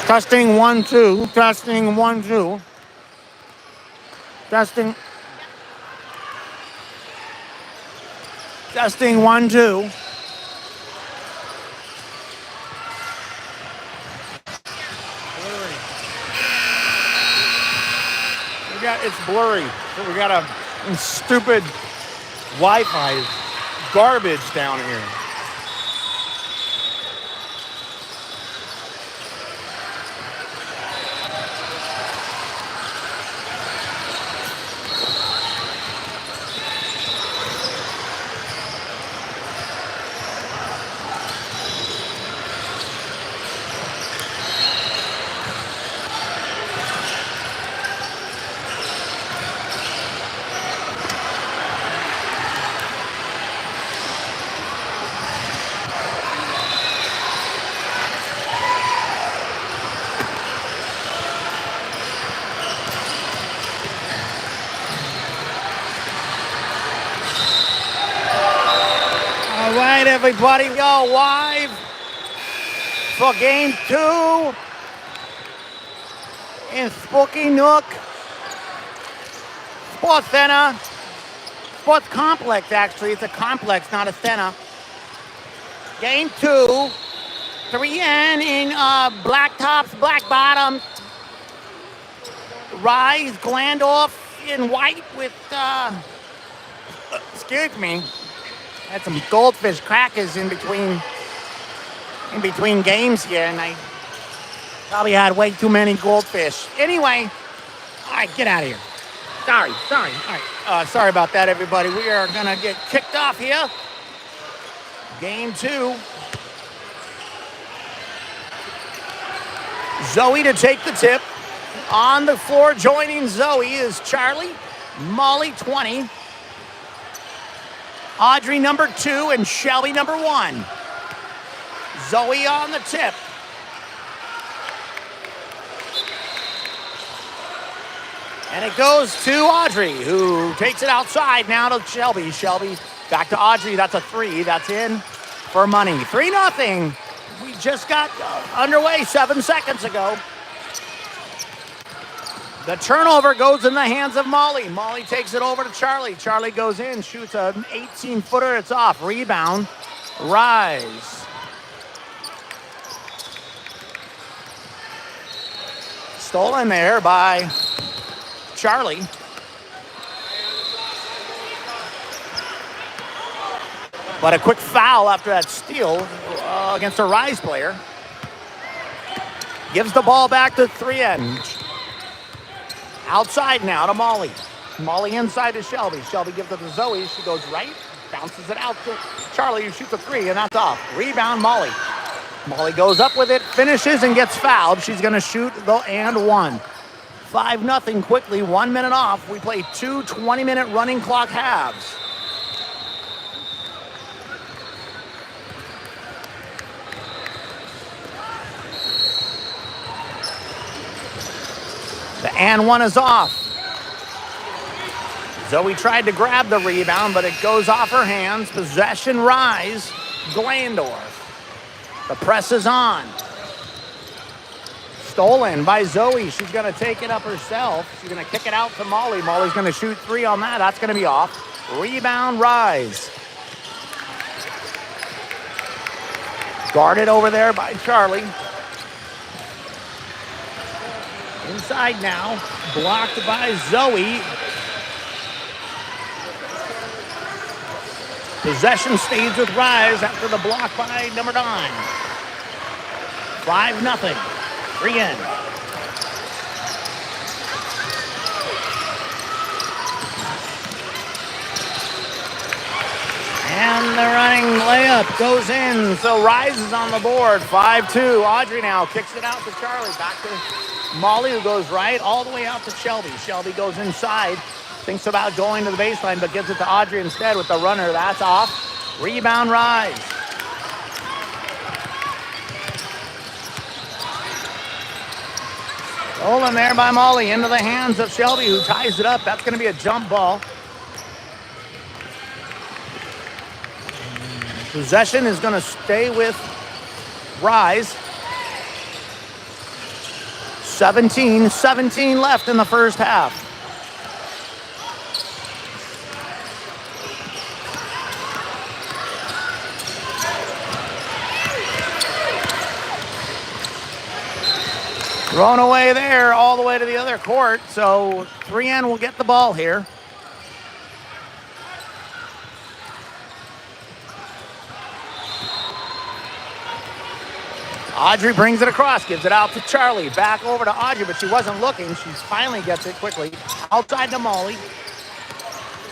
Testing 1 2. Testing 1 2. Testing. Testing 1 2. It's blurry. So we got a stupid Wi-Fi garbage down here. All right, everybody, we go live for game 2 in Spooky Nook Sports Center. Sports Complex, actually. It's a complex, not a center. Game 2, 3N in black tops, black bottoms. Ryze, Glandorff in white with, excuse me. Had some goldfish crackers in between games here, and I probably had way too many goldfish. Anyway, all right, get out of here. Sorry. All right, sorry about that, everybody. We are gonna get kicked off here. Game 2. Zoe to take the tip. On the floor joining Zoe is Charlie, Molly 20. Audrey number 2 and Shelby number 1. Zoe on the tip. And it goes to Audrey, who takes it outside now to Shelby. Shelby back to Audrey. That's a 3. That's in for money. 3-0. We just got underway 7 seconds ago. The turnover goes in the hands of Molly. Molly takes it over to Charlie. Charlie goes in, shoots an 18-footer. It's off. Rebound. Ryze. Stolen there by Charlie. But a quick foul after that steal against a Ryze player. Gives the ball back to 3N. Outside now to Molly. Molly inside to Shelby. Shelby gives it to Zoe. She goes right, bounces it out to Charlie, who shoots a 3, and that's off. Rebound, Molly. Molly goes up with it, finishes, and gets fouled. She's going to shoot the and 1. 5-0 quickly, 1 minute off. We play 2 20-minute running clock halves. The and 1 is off. Zoe tried to grab the rebound, but it goes off her hands. Possession Ryze. Glandorff. The press is on. Stolen by Zoe. She's going to take it up herself. She's going to kick it out to Molly. Molly's going to shoot 3 on that. That's going to be off. Rebound Ryze. Guarded over there by Charlie. Inside now, blocked by Zoe. Possession stays with Ryze after the block by number 9. 5-0. 3N. And the running layup goes in, so Ryze is on the board. 5-2. Audrey now kicks it out to Charlie. Back to Molly, who goes right all the way out to Shelby. Shelby goes inside, thinks about going to the baseline, but gives it to Audrey instead with the runner. That's off. Rebound Ryze. Stolen there by Molly into the hands of Shelby, who ties it up. That's going to be a jump ball. Possession is going to stay with Ryze. 17 left in the first half. Thrown away there all the way to the other court. So 3N will get the ball here. Audrey brings it across, gives it out to Charlie. Back over to Audrey, but she wasn't looking. She finally gets it quickly. Outside to Molly.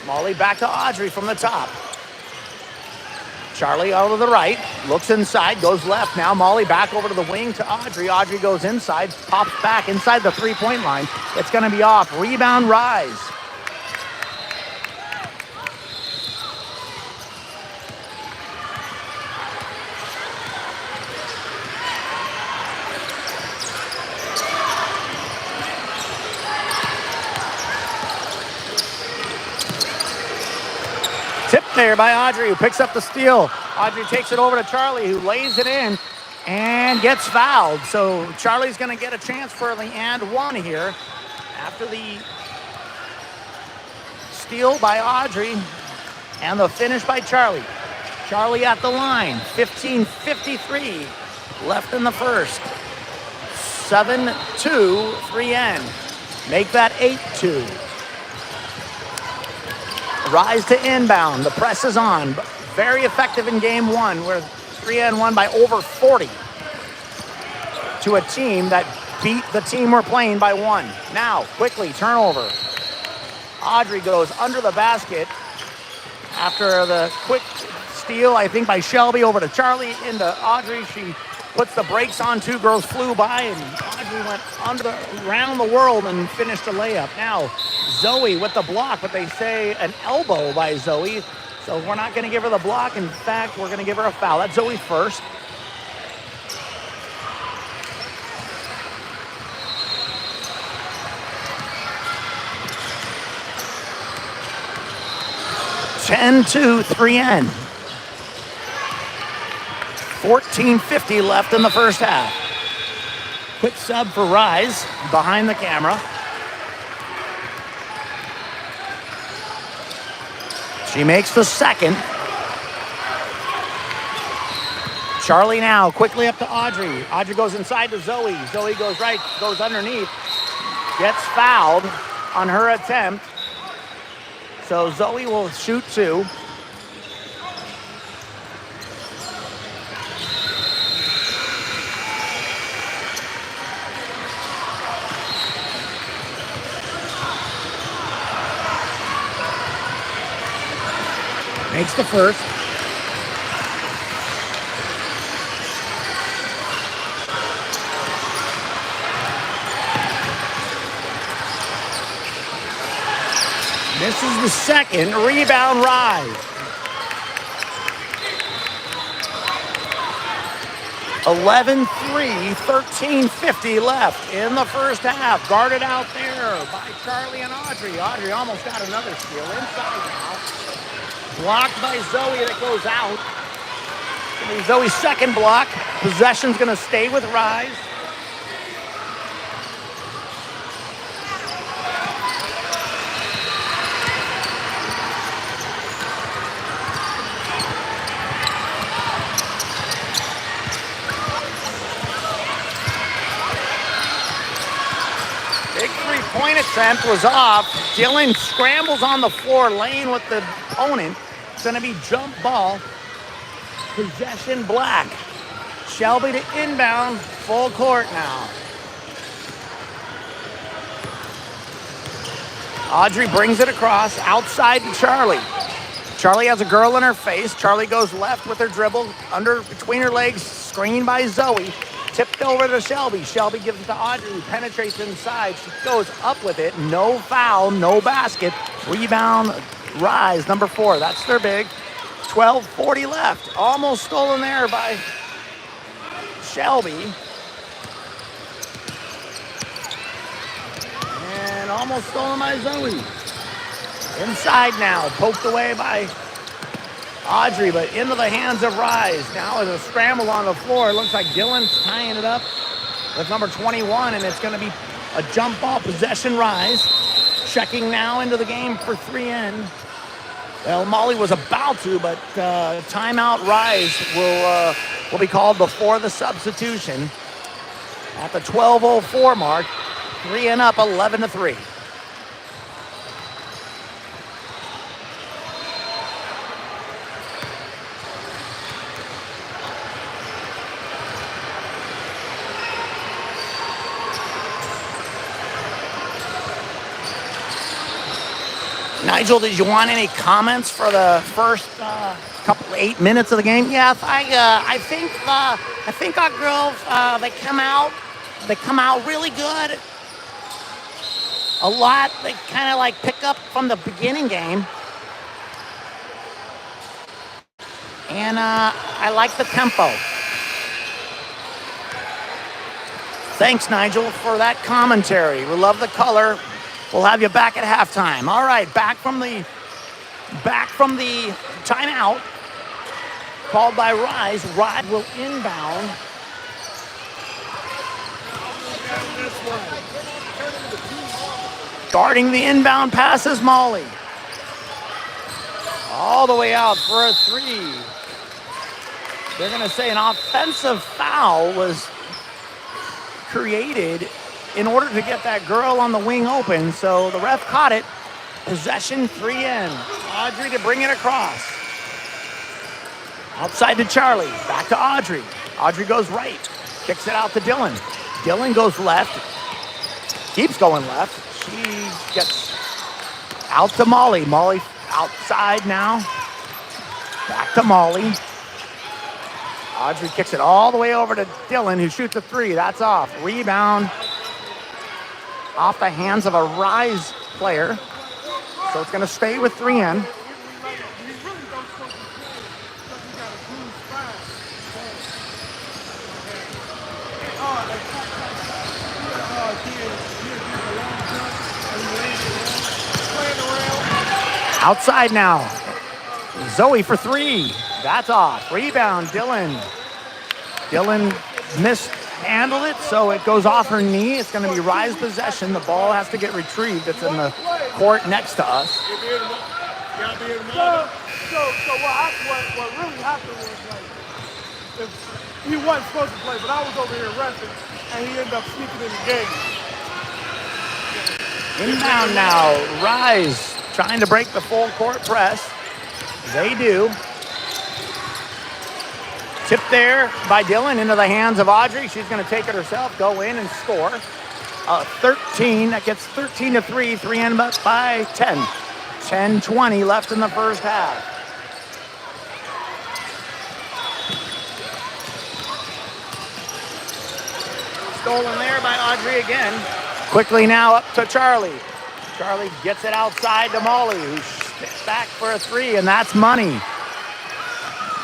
Molly back to Audrey from the top. Charlie out to the right, looks inside, goes left. Now Molly back over to the wing to Audrey. Audrey goes inside, pops back inside the three-point line. It's going to be off. Rebound, Ryze. There by Audrey, who picks up the steal. Audrey takes it over to Charlie, who lays it in and gets fouled. So Charlie's going to get a chance for the and one here after the steal by Audrey and the finish by Charlie. Charlie at the line, 15:53 left in the first. 7-2, 3N. Make that 8-2. Ryze to inbound. The press is on. Very effective in game one, where 3N won by over 40 to a team that beat the team we're playing by 1. Now, quickly, turnover. Audrey goes under the basket after the quick steal, I think, by Shelby over to Charlie into Audrey. She puts the brakes on. Two girls flew by, and Audrey went around the world and finished a layup. Now, Zoe with the block, but they say an elbow by Zoe. So we're not going to give her the block. In fact, we're going to give her a foul. That's Zoe first. (10-2, 3N). 14:50 left in the first half. Quick sub for Ryze behind the camera. She makes the second. Charlie now quickly up to Audrey. Audrey goes inside to Zoe. Zoe goes right, goes underneath. Gets fouled on her attempt. So Zoe will shoot 2. Makes the first. Misses the second. Rebound, Ryze. 11-3, 13:50 left in the first half. Guarded out there by Charlie and Audrey. Audrey almost got another steal inside now. Blocked by Zoe that goes out. Zoe's second block. Possession's going to stay with Ryze. Big three-point attempt was off. Dylan scrambles on the floor, laying with the opponent. It's going to be jump ball. Possession Black. Shelby to inbound. Full court now. Audrey brings it across. Outside to Charlie. Charlie has a girl in her face. Charlie goes left with her dribble. Under between her legs. Screened by Zoe. Tipped over to Shelby. Shelby gives it to Audrey, who penetrates inside. She goes up with it. No foul, no basket. Rebound, Ryze, number 4. That's their big. 12:40 left. Almost stolen there by Shelby. And almost stolen by Zoe. Inside now. Poked away by Audrey, but into the hands of Ryze. Now as a scramble on the floor. It looks like Dylan's tying it up. with number 21, and it's going to be a jump ball possession. Ryze checking now into the game for 3N. Well, Molly was about to, but timeout Ryze will be called before the substitution at the 12:04 mark. 3N up 11-3. Nigel, did you want any comments for the first couple 8 minutes of the game? Yes, I think our girls they come out really good. A lot they kind of like pick up from the beginning game, and I like the tempo. Thanks, Nigel, for that commentary. We love the color. We'll have you back at halftime. All right, back from the timeout called by Ryze. Ryze will inbound. Guarding the inbound pass is Molly. All the way out for a three. They're going to say an offensive foul was created in order to get that girl on the wing open, so the ref caught it. Possession 3N. Audrey to bring it across. Outside to Charlie. Back to Audrey. Audrey goes right. Kicks it out to Dylan. Dylan goes left. Keeps going left. She gets out to Molly. Molly outside now. Back to Molly. Audrey kicks it all the way over to Dylan, who shoots a three. That's off. Rebound off the hands of a Ryze player. So it's going to stay with 3N. Outside now. Zoe for three. That's off. Rebound, Dylan. Dylan mishandled it, so it goes off her knee. It's going to be Ryze possession. The ball has to get retrieved. It's in the court next to us. So what really happened was, like, if he wasn't supposed to play, but I was over here resting, and he ended up sneaking in the game. Inbound now. Ryze trying to break the full court press. They do. Tip there by Dylan into the hands of Audrey. She's going to take it herself, go in and score. 13. That gets 13-3. 3N up by 10. 10-20 left in the first half. Stolen there by Audrey again. Quickly now up to Charlie. Charlie gets it outside to Molly, who steps back for a three, and that's money.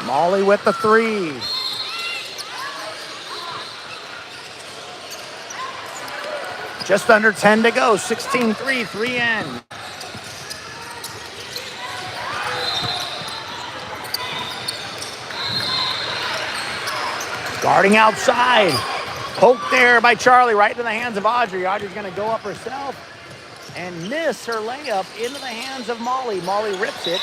Molly with the three. Just under 10 to go. 16-3, 3N. Guarding outside. Poked there by Charlie, right into the hands of Audrey. Audrey's going to go up herself and miss her layup into the hands of Molly. Molly rips it.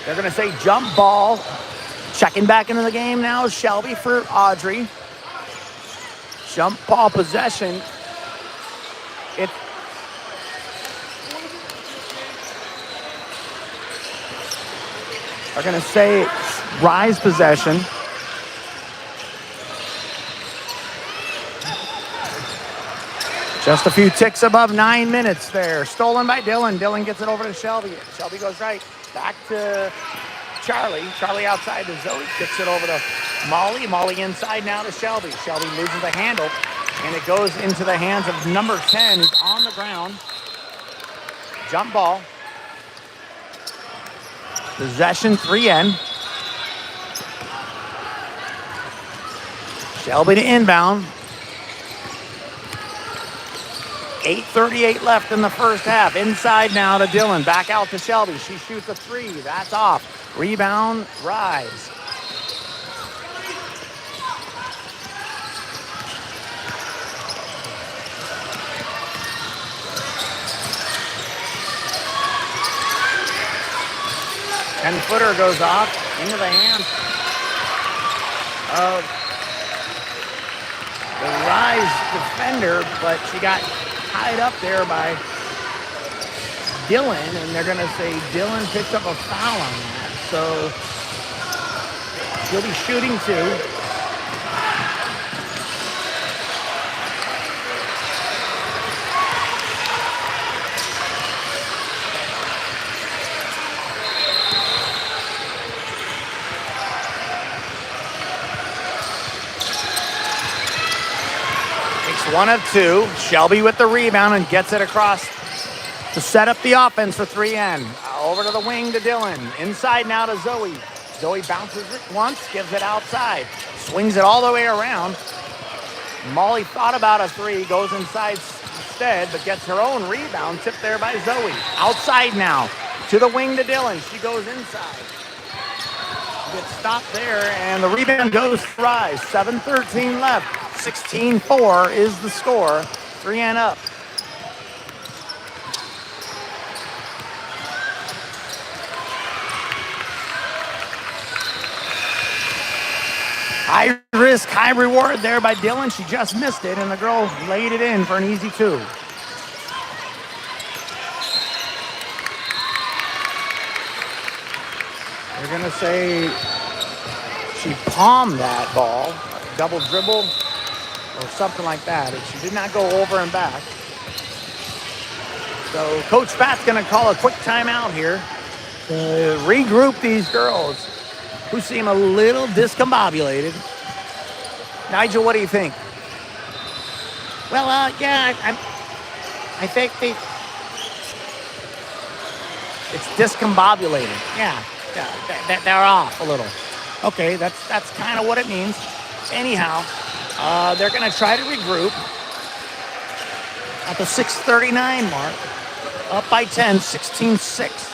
They're going to say jump ball. Checking back into the game now is Shelby for Audrey. Jump ball possession. They're going to say Ryze possession. Just a few ticks above 9 minutes there. Stolen by Dylan. Dylan gets it over to Shelby. Shelby goes right. Back to Charlie. Charlie outside to Zoe. Kicks it over to Molly. Molly inside now to Shelby. Shelby loses the handle. And it goes into the hands of number 10, who's on the ground. Jump ball. Possession 3N. Shelby to inbound. 8:38 left in the first half. Inside now to Dylan. Back out to Shelby. She shoots a three. That's off. Rebound, Ryze. 10-footer goes off into the hands of the Ryze defender, but she got tied up there by Dylan, and they're going to say Dylan picked up a foul on that. So she'll be shooting 2. Takes 1 of 2. Shelby with the rebound and gets it across to set up the offense for 3N. Over to the wing to Dylan. Inside now to Zoe. Zoe bounces it once, gives it outside. Swings it all the way around. Molly thought about a 3, goes inside instead, but gets her own rebound. Tipped there by Zoe. Outside now to the wing to Dylan. She goes inside. Gets stopped there, and the rebound goes to Ryze. 7:13 left. 16-4 is the score. 3N up. High risk, high reward there by Dylan. She just missed it, and the girl laid it in for an easy 2. They're going to say she palmed that ball, double dribble or something like that. She did not go over and back. So Coach Pat's going to call a quick timeout here to regroup these girls who seem a little discombobulated. Nigel, what do you think? Well, yeah, I think it's discombobulated. Yeah, they're off a little. Okay, that's kind of what it means. Anyhow, they're going to try to regroup at the 6:39 mark. Up by 10, 16-6.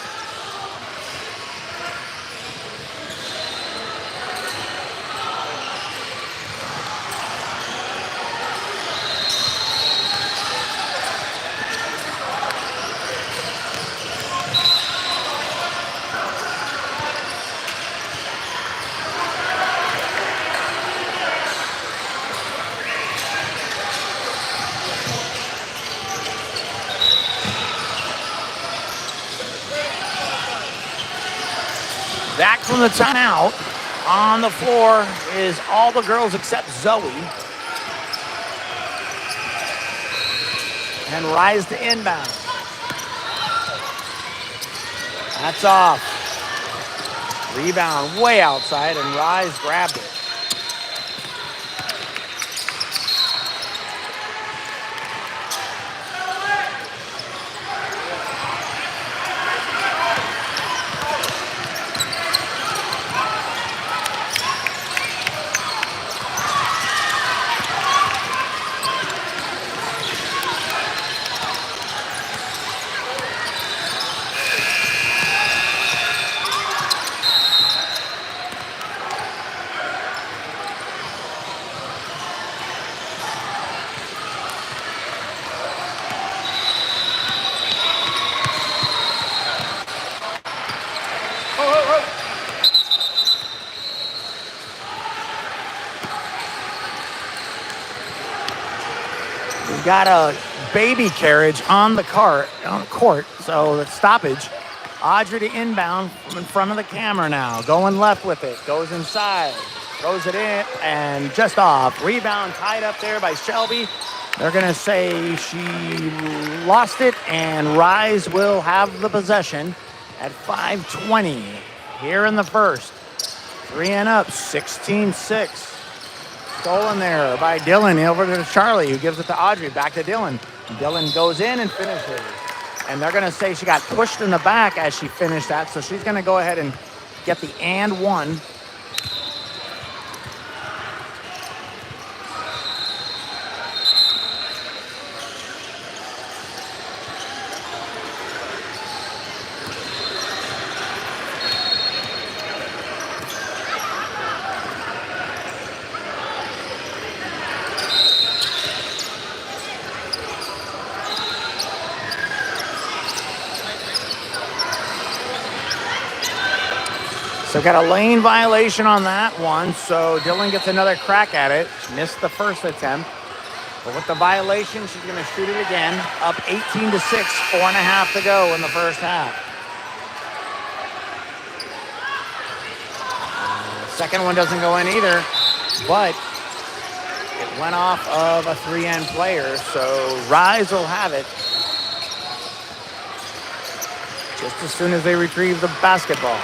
Back from the timeout. On the floor is all the girls except Zoe. And Ryze to inbound. That's off. Rebound way outside, and Ryze grabbed it. We've got a baby carriage on the court, so the stoppage. Audrey to inbound from in front of the camera now. Going left with it. Goes inside. Throws it in and just off. Rebound tied up there by Shelby. They're going to say she lost it, and Ryze will have the possession at 5:20 here in the first. 3N up, 16-6. Stolen there by Dylan over to Charlie, who gives it to Audrey. Back to Dylan. Dylan goes in and finishes. And they're going to say she got pushed in the back as she finished that, so she's going to go ahead and get the and one. So got a lane violation on that one. So Dylan gets another crack at it. She missed the first attempt. But with the violation, she's going to shoot it again. Up 18-6, 4.5 to go in the first half. Second one doesn't go in either, but it went off of a 3N player, so Ryze will have it just as soon as they retrieve the basketball.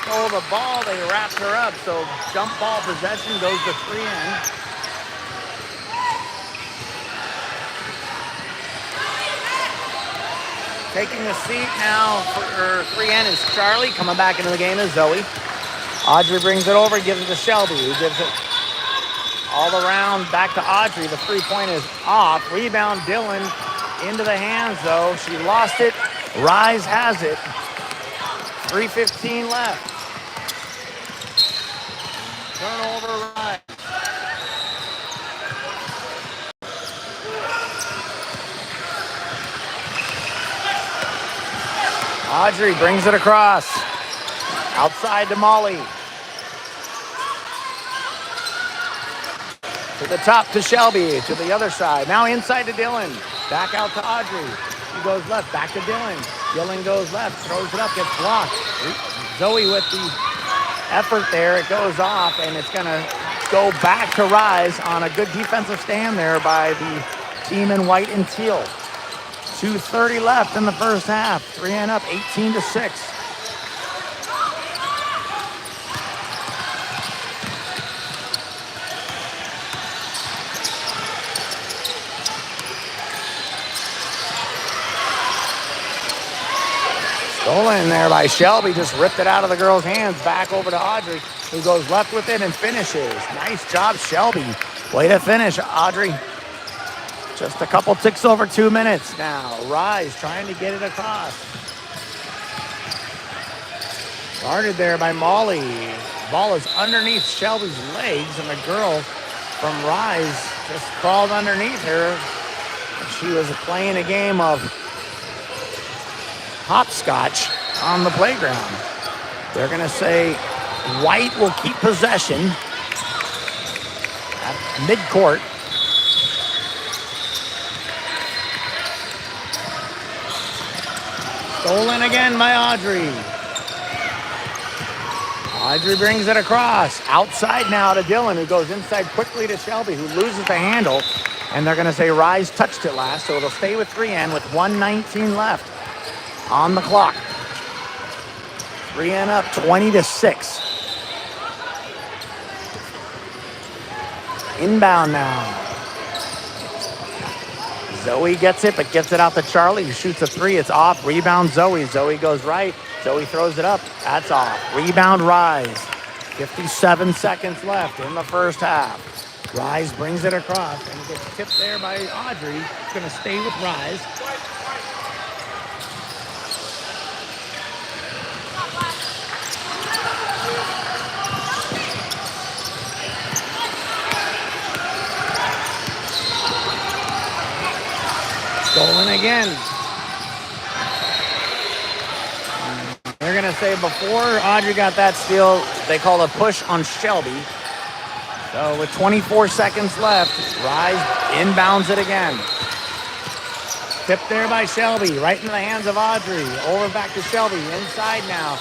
Stole the ball, they wrapped her up, so jump ball possession goes to 3N. Taking a seat now for 3N is Charlie. Coming back into the game is Zoe. Audrey brings it over, gives it to Shelby, who gives it all around back to Audrey. The three-point is off. Rebound Dylan into the hands, though. She lost it. Ryze has it. 3:15 left. Turnover, Ryze. Audrey brings it across. Outside to Molly. To the top to Shelby. To the other side. Now inside to Dylan. Back out to Audrey. She goes left. Back to Dylan. Dylan goes left. Throws it up. Gets blocked. Zoe with the effort there. It goes off, and it's going to go back to Ryze on a good defensive stand there by the team in white and teal. 2:30 left in the first half. 3N up 18-6. Stolen there by Shelby, just ripped it out of the girl's hands. Back over to Audrey, who goes left with it and finishes. Nice job, Shelby. Way to finish, Audrey. Just a couple ticks over 2 minutes now. Ryze trying to get it across. Guarded there by Molly. Ball is underneath Shelby's legs, and the girl from Ryze just crawled underneath her. She was playing a game of hopscotch on the playground. They're going to say white will keep possession at midcourt. Stolen again by Audrey. Audrey brings it across. Outside now to Dylan, who goes inside quickly to Shelby, who loses the handle. And they're going to say Ryze touched it last, so it'll stay with 3N with 1:19 left on the clock. 3N up 20-6. Inbound now. Zoe gets it, but gets it out to Charlie, who shoots a three. It's off. Rebound Zoe. Zoe goes right. Zoe throws it up. That's off. Rebound Ryze. 57 seconds left in the first half. Ryze brings it across, and it gets tipped there by Audrey. It's going to stay with Ryze. Stolen again. They're going to say before Audrey got that steal, they called a push on Shelby. So with 24 seconds left, Ryze inbounds it again. Tipped there by Shelby, right into the hands of Audrey. Over back to Shelby, inside now.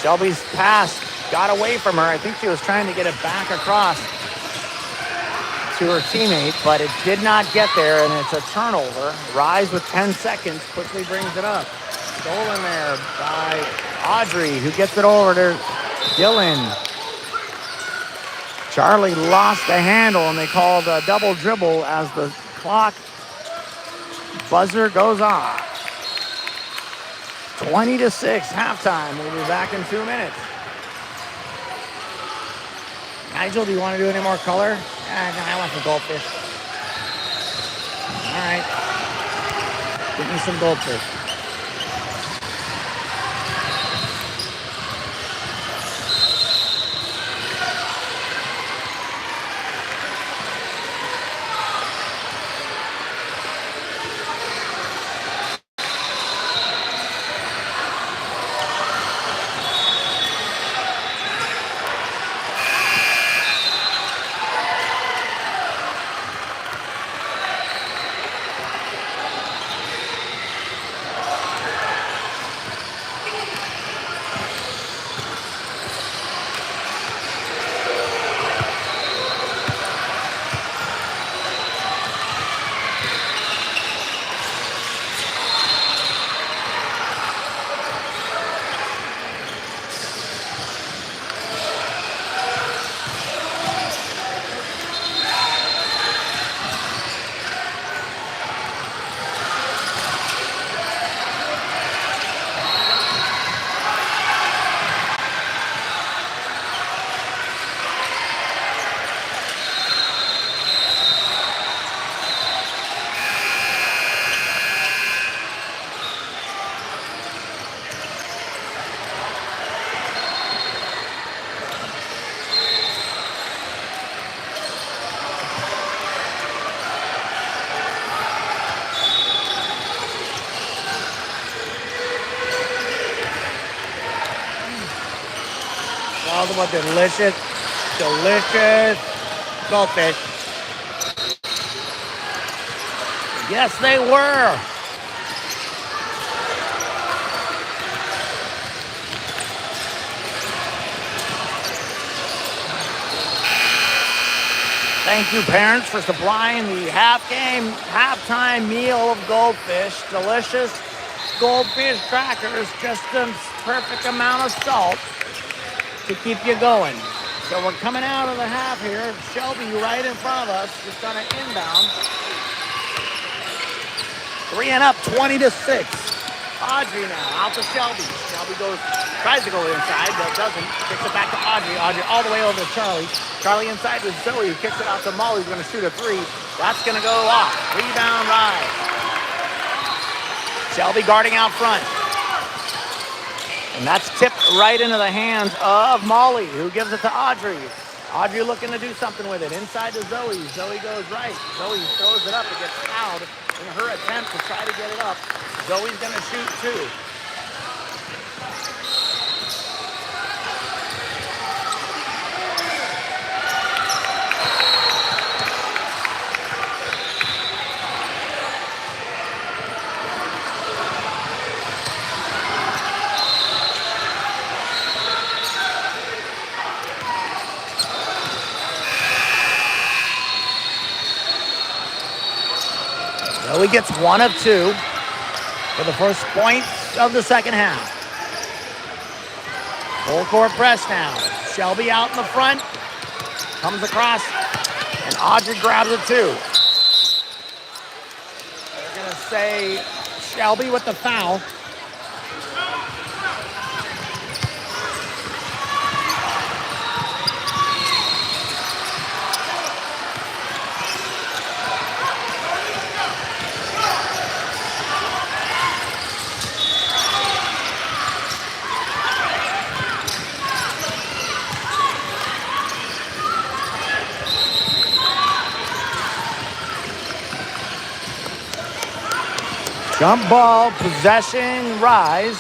Shelby's pass got away from her. I think she was trying to get it back across to her teammate, but it did not get there, and it's a turnover. Ryze with 10 seconds quickly brings it up. Stolen there by Audrey, who gets it over to Dylan. Charlie lost the handle, and they called a double dribble as the clock buzzer goes off. 20-6, halftime. We'll be back in 2 minutes. Nigel, do you want to do any more color? I want some goldfish. All right. Give me some goldfish. All the delicious, delicious goldfish. Yes, they were. Thank you, parents, for supplying the halftime meal of goldfish. Delicious goldfish crackers, just the perfect amount of salt to keep you going. So we're coming out of the half here. Shelby right in front of us, just on an inbound. 3 and up, 20-6. Audrey now, out to Shelby. Shelby tries to go inside, but doesn't. Kicks it back to Audrey. Audrey all the way over to Charlie. Charlie inside with Zoe, who kicks it out to Molly, who's going to shoot a 3. That's going to go off. Rebound, Ryze. Shelby guarding out front. And that's tipped right into the hands of Molly, who gives it to Audrey. Audrey looking to do something with it. Inside to Zoe. Zoe goes right. Zoe throws it up. It gets fouled in her attempt to try to get it up. Zoe's going to shoot 2. Zoe gets 1 of 2 for the first point of the second half. Full court press now. Shelby out in the front. Comes across. And Audrey grabs it too. They're going to say Shelby with the foul. Jump ball, possession, Ryze.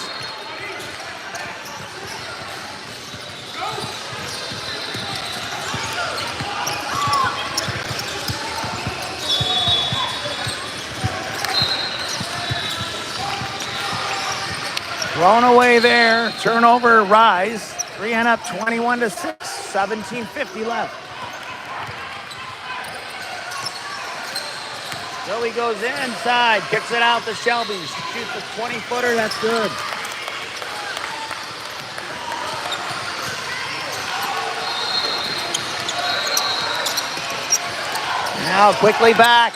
Thrown away there. Turnover, Ryze. 3 and up, 21-6. 17:50 left. Zoe goes inside, kicks it out to Shelby. Shoots a 20-footer, that's good. Now quickly back.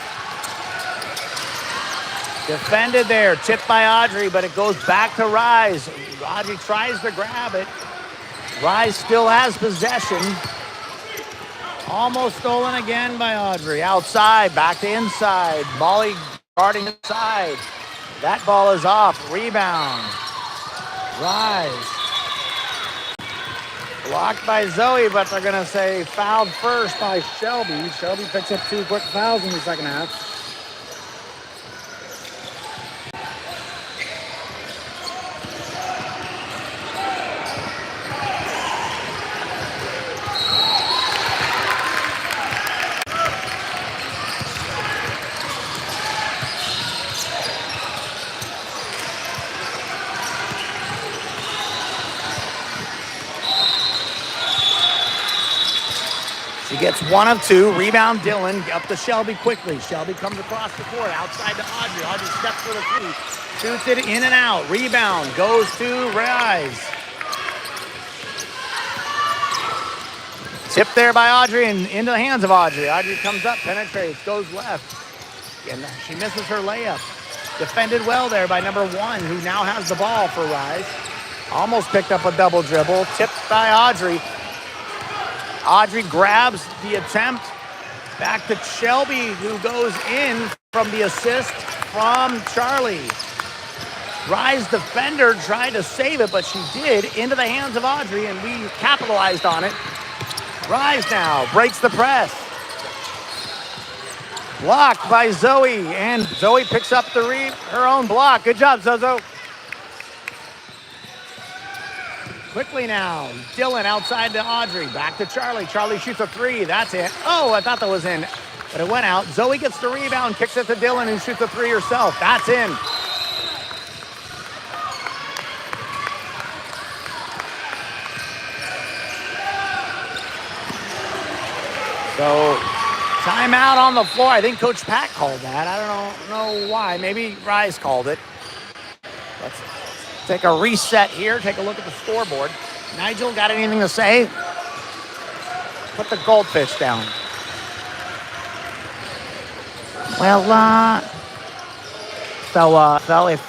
Defended there, tipped by Audrey, but it goes back to Ryze. Audrey tries to grab it. Ryze still has possession. Almost stolen again by Audrey. Outside, back to inside. Molly guarding inside. That ball is off. Rebound. Ryze. Blocked by Zoe, but they're going to say fouled first by Shelby. Shelby picks up 2 quick fouls in the second half. She gets 1 of 2. Rebound Dillon up to Shelby quickly. Shelby comes across the court outside to Audrey. Audrey steps for the 3. Shoots it in and out. Rebound goes to Ryze. Tipped there by Audrey and into the hands of Audrey. Audrey comes up, penetrates, goes left. And she misses her layup. Defended well there by number 1, who now has the ball for Ryze. Almost picked up a double dribble. Tipped by Audrey. Audrey grabs the attempt. Back to Shelby, who goes in from the assist from Charlie. Ryze defender tried to save it, but she did into the hands of Audrey, and we capitalized on it. Ryze now breaks the press. Blocked by Zoe, and Zoe picks up her own block. Good job, Zozo. Quickly now, Dillon outside to Audrey. Back to Charlie. Charlie shoots a 3. That's it. Oh, I thought that was in, but it went out. Zoe gets the rebound, kicks it to Dillon, who shoots a 3 herself. That's in. So, timeout on the floor. I think Coach Pat called that. I don't know why. Maybe Ryze called it. Let's take a reset here. Take a look at the scoreboard. Nigel, got anything to say? Put the goldfish down. Well, so if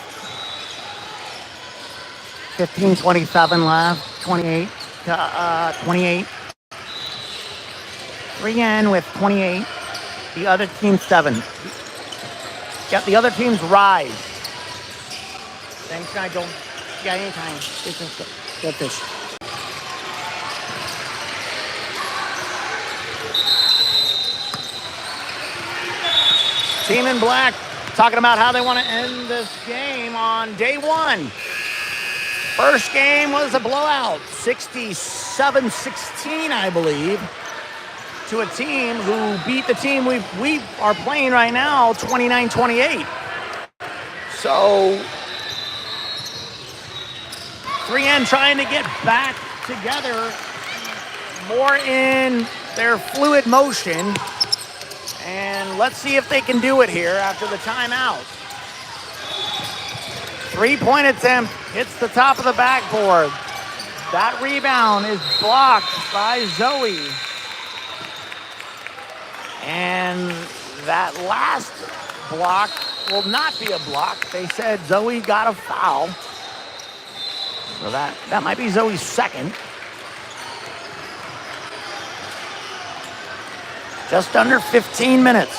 15:27 left, 28, 28. 3N with 28. The other team's 7. Yep, the other team's Ryze. Thanks, Nigel. Yeah, anytime. Good fish. Team in black talking about how they want to end this game on day 1. First game was a blowout, 67-16, I believe, to a team who beat the team we are playing right now, 29-28. So 3N trying to get back together more in their fluid motion. And let's see if they can do it here after the timeout. 3-point attempt hits the top of the backboard. That rebound is blocked by Zoe. And that last block will not be a block. They said Zoe got a foul. So that might be Zoe's second. Just under 15 minutes.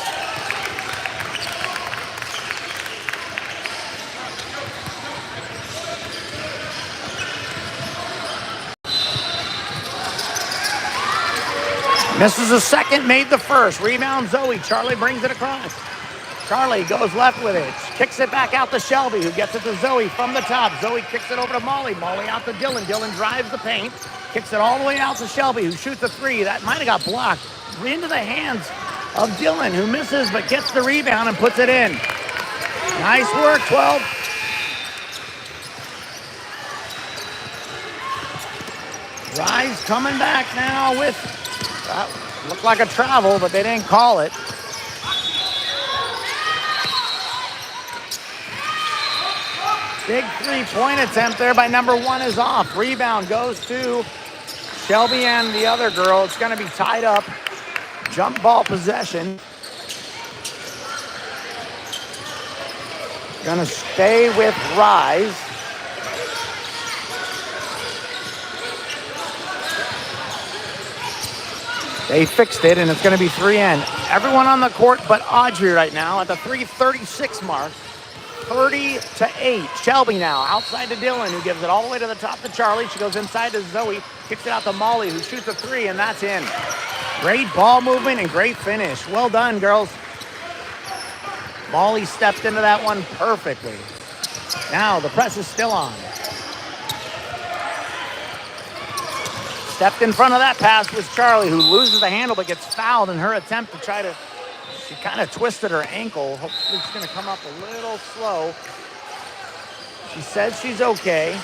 Misses the second, made the first. Rebound Zoe. Charlie brings it across. Charlie goes left with it. Kicks it back out to Shelby, who gets it to Zoe from the top. Zoe kicks it over to Molly. Molly out to Dillon. Dillon drives the paint. Kicks it all the way out to Shelby, who shoots a 3. That might have got blocked. Into the hands of Dillon, who misses but gets the rebound and puts it in. Nice work, 12. Ryze coming back now with, looked like a travel, but they didn't call it. Big 3-point attempt there by number 1 is off. Rebound goes to Shelby and the other girl. It's going to be tied up. Jump ball possession. Going to stay with Ryze. They fixed it, and it's going to be 3N. Everyone on the court but Audrey right now at the 3:36 mark. 30-8. Shelby now outside to Dylan, who gives it all the way to the top to Charlie. She goes inside to Zoe, kicks it out to Molly, who shoots a three, and that's in. Great ball movement and great finish. Well done, girls. Molly stepped into that one perfectly. Now the press is still on. Stepped in front of that pass was Charlie, who loses the handle but gets fouled in her attempt to try to... She kind of twisted her ankle. Hopefully it's going to come up a little slow. She says she's okay.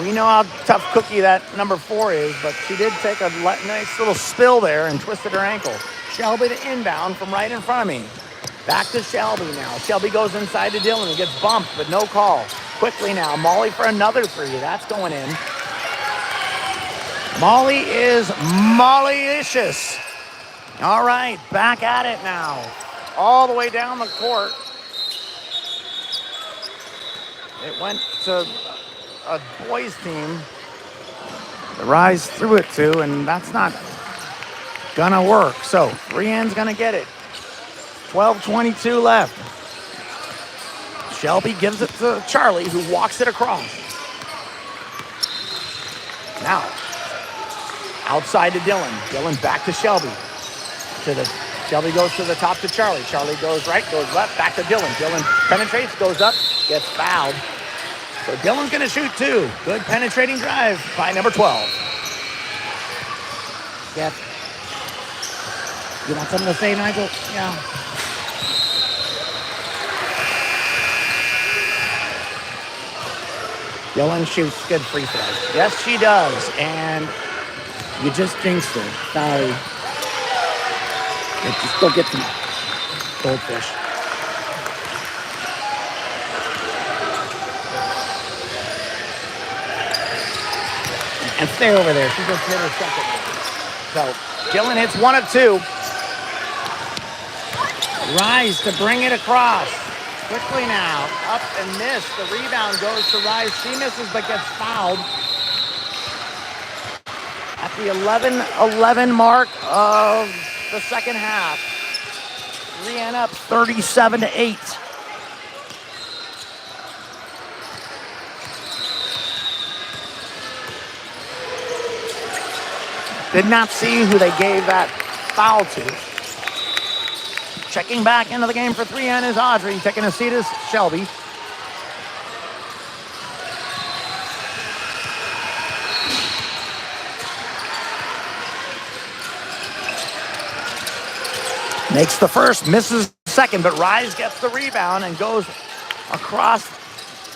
We know how tough cookie that number 4 is, but she did take a nice little spill there and twisted her ankle. Shelby to inbound from right in front of me. Back to Shelby now. Shelby goes inside to Dylan and gets bumped, but no call. Quickly now, Molly for another three. That's going in. Molly is Molly-icious. All right, back at it now. All the way down the court. It went to a boys team. The Ryze threw it to, and that's not gonna work. So 3N's gonna get it. 12:22 left. Shelby gives it to Charlie, who walks it across. Now, outside to Dylan. Dylan back to Shelby. Shelby goes to the top to Charlie. Charlie goes right, goes left, back to Dylan. Dylan penetrates, goes up, gets fouled. So Dylan's going to shoot two. Good penetrating drive by number 12. Jeff, you want something to say, Nigel? Yeah. Dylan shoots good free throws. Yes, she does. And you just jinxed her. Sorry. Just go get some goldfish. And stay over there. She just hit her second one. So Dylan hits 1 of 2. Ryze to bring it across. Quickly now. Up and miss. The rebound goes to Ryze. She misses but gets fouled. At the 11-11 mark of the second half. 3N up 37-8. Did not see who they gave that foul to. Checking back into the game for 3N is Audrey. Taking a seat is Shelby. Makes the first, misses the second, but Ryze gets the rebound and goes across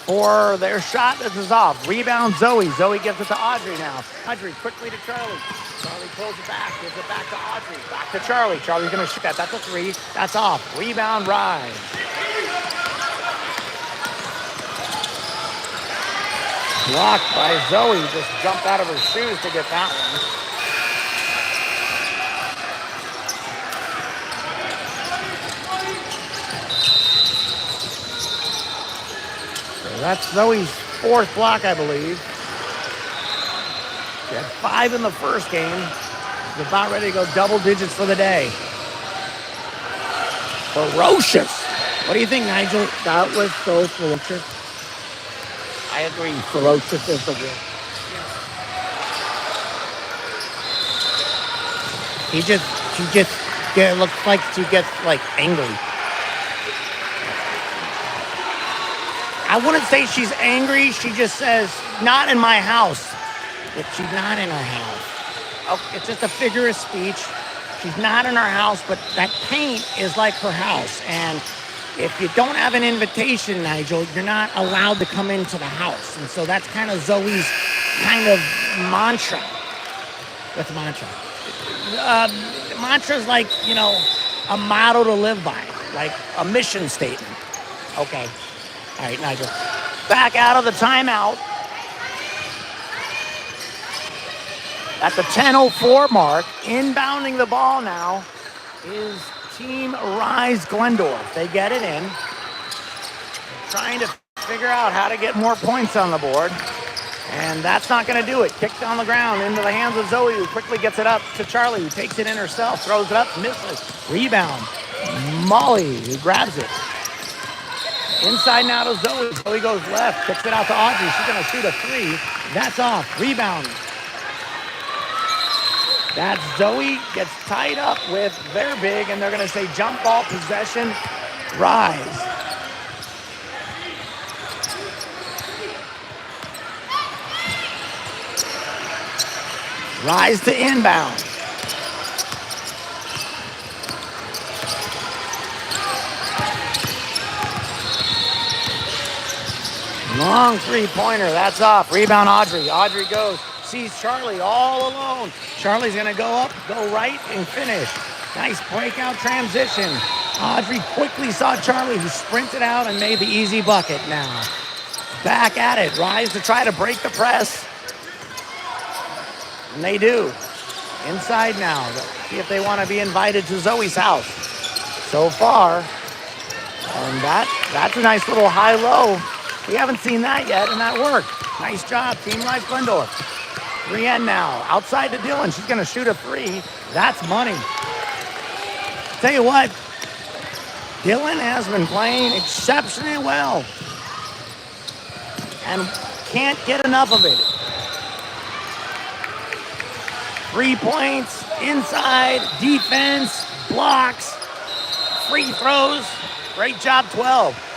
for their shot. This is off. Rebound Zoe. Zoe gives it to Audrey now. Audrey quickly to Charlie. Charlie pulls it back, gives it back to Audrey. Back to Charlie. Charlie's going to shoot that. That's a three. That's off. Rebound Ryze. Blocked by Zoe. Just jumped out of her shoes to get that one. That's Zoe's 4th block, I believe. She had 5 in the first game. She's about ready to go double digits for the day. Ferocious. What do you think, Nigel? That was so ferocious. I agree. Ferocious is the word. It looks like she gets like angry. I wouldn't say she's angry. She just says, not in my house. If she's not in her house. Oh, it's just a figure of speech. She's not in her house, but that paint is like her house. And if you don't have an invitation, Nigel, you're not allowed to come into the house. And so that's kind of Zoe's kind of mantra. What's a mantra? Mantra's like, you know, a motto to live by. Like a mission statement. Okay. All right, Nigel. Back out of the timeout. At the 10:04 mark, inbounding the ball now is Team Ryze Glandorff. They get it in. Trying to figure out how to get more points on the board. And that's not going to do it. Kicked on the ground into the hands of Zoe, who quickly gets it up to Charlie, who takes it in herself, throws it up, misses. Rebound. Molly, who grabs it. Inside now to Zoe. Zoe goes left, kicks it out to Audrey. She's going to shoot a three. That's off. Rebound. That's Zoe gets tied up with their big, and they're going to say jump ball possession, Ryze. Ryze to inbound. Long three-pointer, that's off. Rebound Audrey. Audrey goes, sees Charlie all alone. Charlie's gonna go up, go right, and finish. Nice breakout transition. Audrey quickly saw Charlie, who sprinted out and made the easy bucket now. Back at it, Ryze to try to break the press. And they do. Inside now, see if they want to be invited to Zoe's house. So far, and that's a nice little high-low. We haven't seen that yet, and that worked. Nice job, Team Ryze Glandorff. 3N now, outside to Dylan. She's going to shoot a three. That's money. Tell you what, Dylan has been playing exceptionally well and can't get enough of it. 3 points, inside, defense, blocks, free throws. Great job, 12.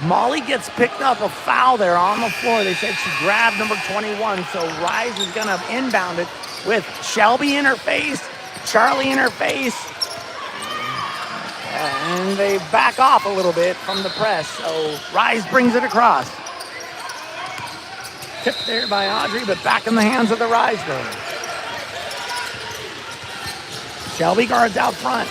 Molly gets picked up a foul there on the floor. They said she grabbed number 21, so Ryze is going to inbound it with Shelby in her face, Charlie in her face, and they back off a little bit from the press, so Ryze brings it across. Tipped there by Audrey, but back in the hands of the Ryze girl. Shelby guards out front.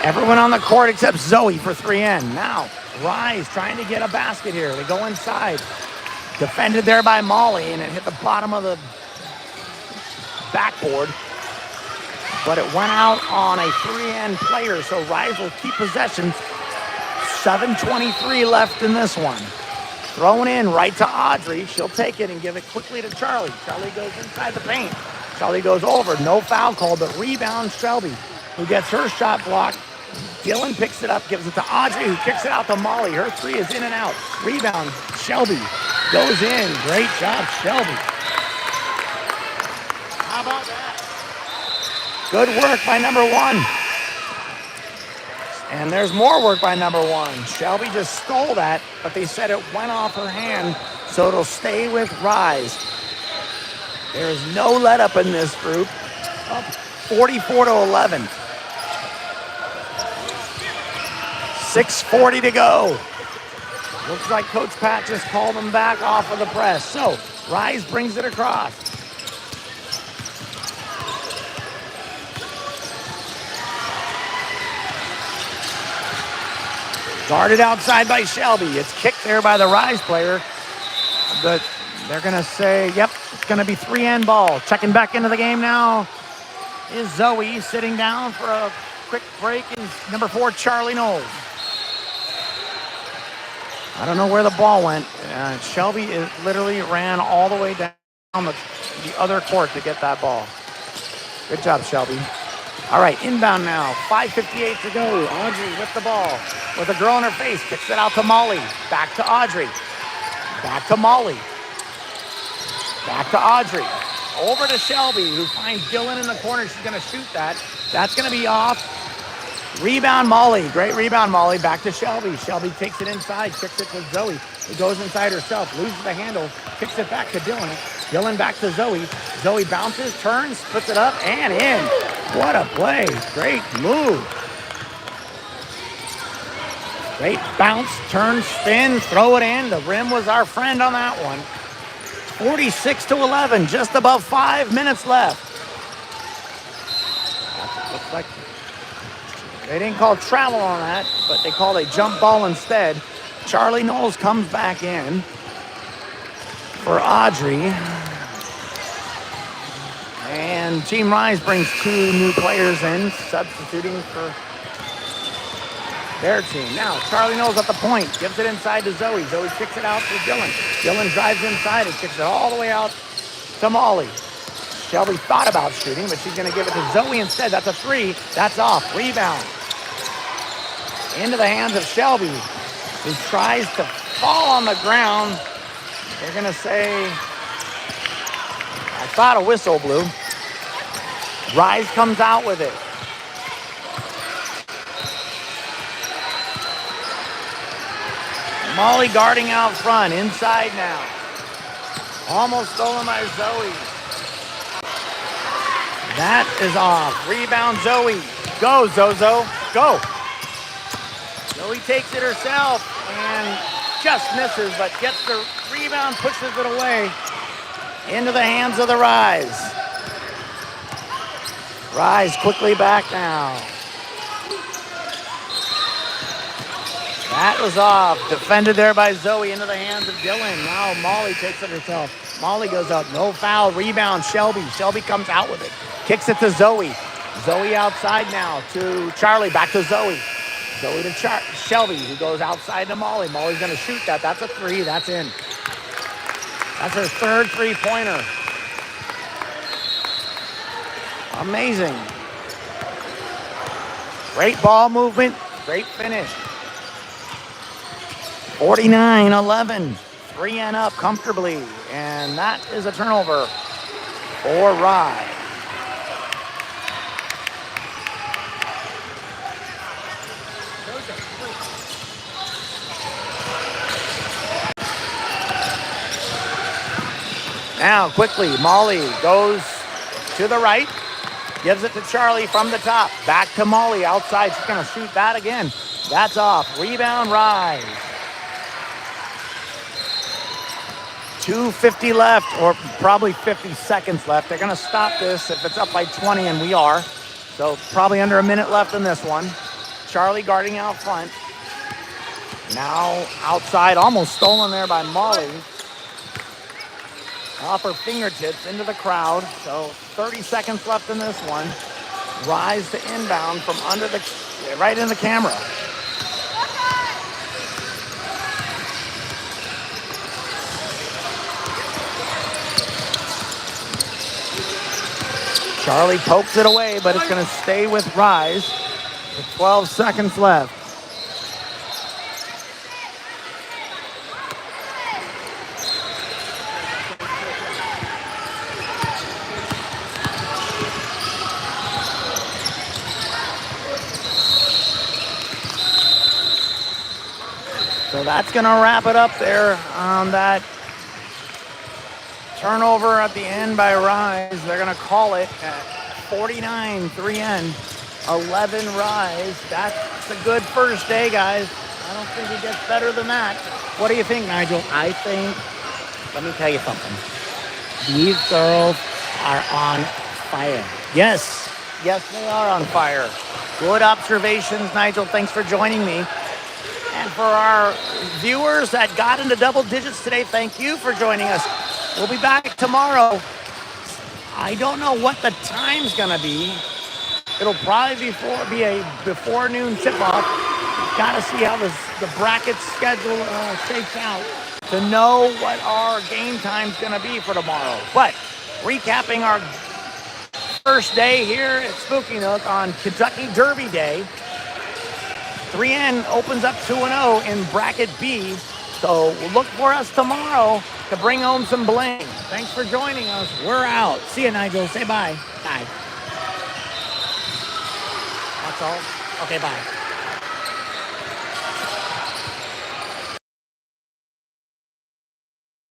Everyone on the court except Zoe for 3N. Now, Ryze trying to get a basket here. They go inside. Defended there by Molly, and it hit the bottom of the backboard. But it went out on a 3N player, so Ryze will keep possession. 7:23 left in this one. Thrown in right to Audrey. She'll take it and give it quickly to Charlie. Charlie goes inside the paint. Charlie goes over. No foul call, but rebound Shelby, who gets her shot blocked. Dylan picks it up, gives it to Audrey, who kicks it out to Molly. Her three is in and out. Rebound, Shelby goes in. Great job, Shelby. How about that? Good work by number one. And there's more work by number one. Shelby just stole that, but they said it went off her hand, so it'll stay with Ryze. There is no let up in this group. Up 44-11. 6:40 to go. Looks like Coach Pat just called them back off of the press. So Ryze brings it across. Guarded outside by Shelby. It's kicked there by the Ryze player. But they're going to say, yep, it's going to be 3N ball. Checking back into the game now is Zoe, sitting down for a quick break. And number 4, Charlie Knowles. I don't know where the ball went. Shelby literally ran all the way down the other court to get that ball. Good job, Shelby. All right, inbound now. 5:58 to go. Audrey with the ball. With a girl in her face. Kicks it out to Molly. Back to Audrey. Back to Molly. Back to Audrey. Over to Shelby, who finds Dylan in the corner. She's going to shoot that. That's going to be off. Rebound Molly. Great rebound, Molly. Back to Shelby. Shelby takes it inside. Kicks it to Zoe. It goes inside herself. Loses the handle. Kicks it back to Dylan. Dylan back to Zoe. Zoe bounces, turns, puts it up, and in. What a play. Great move. Great bounce, turn, spin, throw it in. The rim was our friend on that one. 46-11, just above 5 minutes left. Looks like they didn't call travel on that, but they called a jump ball instead. Charlie Knowles comes back in for Audrey. And Team Ryze brings 2 new players in, substituting for their team. Now, Charlie Knowles at the point, gives it inside to Zoe. Zoe kicks it out to Dylan. Dylan drives inside and kicks it all the way out to Molly. Shelby thought about shooting, but she's going to give it to Zoe instead. That's a 3. That's off. Rebound. Into the hands of Shelby, who tries to fall on the ground. They're going to say, I thought a whistle blew. Ryze comes out with it. Molly guarding out front, inside now. Almost stolen by Zoe. That is off. Rebound, Zoe. Go, Zozo. Go. Zoe takes it herself and just misses, but gets the rebound, pushes it away into the hands of the Ryze. Ryze quickly back now. That was off. Defended there by Zoe into the hands of Dylan. Now Molly takes it herself. Molly goes up. No foul. Rebound. Shelby. Shelby comes out with it. Kicks it to Zoe. Zoe outside now to Charlie. Back to Zoe. Zoe to Shelby, who goes outside to Molly. Molly's going to shoot that. That's a 3. That's in. That's her third 3-pointer. Amazing. Great ball movement. Great finish. 49-11. 3 and up comfortably. And that is a turnover for Ryze. Now, quickly, Molly goes to the right, gives it to Charlie from the top. Back to Molly outside. She's going to shoot that again. That's off. Rebound, Ryze. 2:50 left, or probably 50 seconds left. They're going to stop this if it's up by 20, and we are. So probably under a minute left in this one. Charlie guarding out front. Now outside, almost stolen there by Molly. Off her fingertips into the crowd. So 30 seconds left in this one. Ryze to inbound from under the, right in the camera. Charlie pokes it away, but it's going to stay with Ryze with 12 seconds left. So that's going to wrap it up there on that turnover at the end by Ryze. They're going to call it at 49, 3N, 11 Ryze. That's a good first day, guys. I don't think it gets better than that. What do you think, Nigel? I think, let me tell you something. These girls are on fire. Yes, they are on fire. Good observations, Nigel. Thanks for joining me. And for our viewers that got into double digits today, thank you for joining us. We'll be back tomorrow. I don't know what the time's going to be. It'll probably be a before noon tip-off. Got to see how the bracket schedule shakes out to know what our game time's going to be for tomorrow. But recapping our first day here at Spooky Nook on Kentucky Derby Day. 3N opens up 2-0 in bracket B. So look for us tomorrow to bring home some bling. Thanks for joining us. We're out. See you, Nigel. Say bye. Bye. That's all? Okay, bye.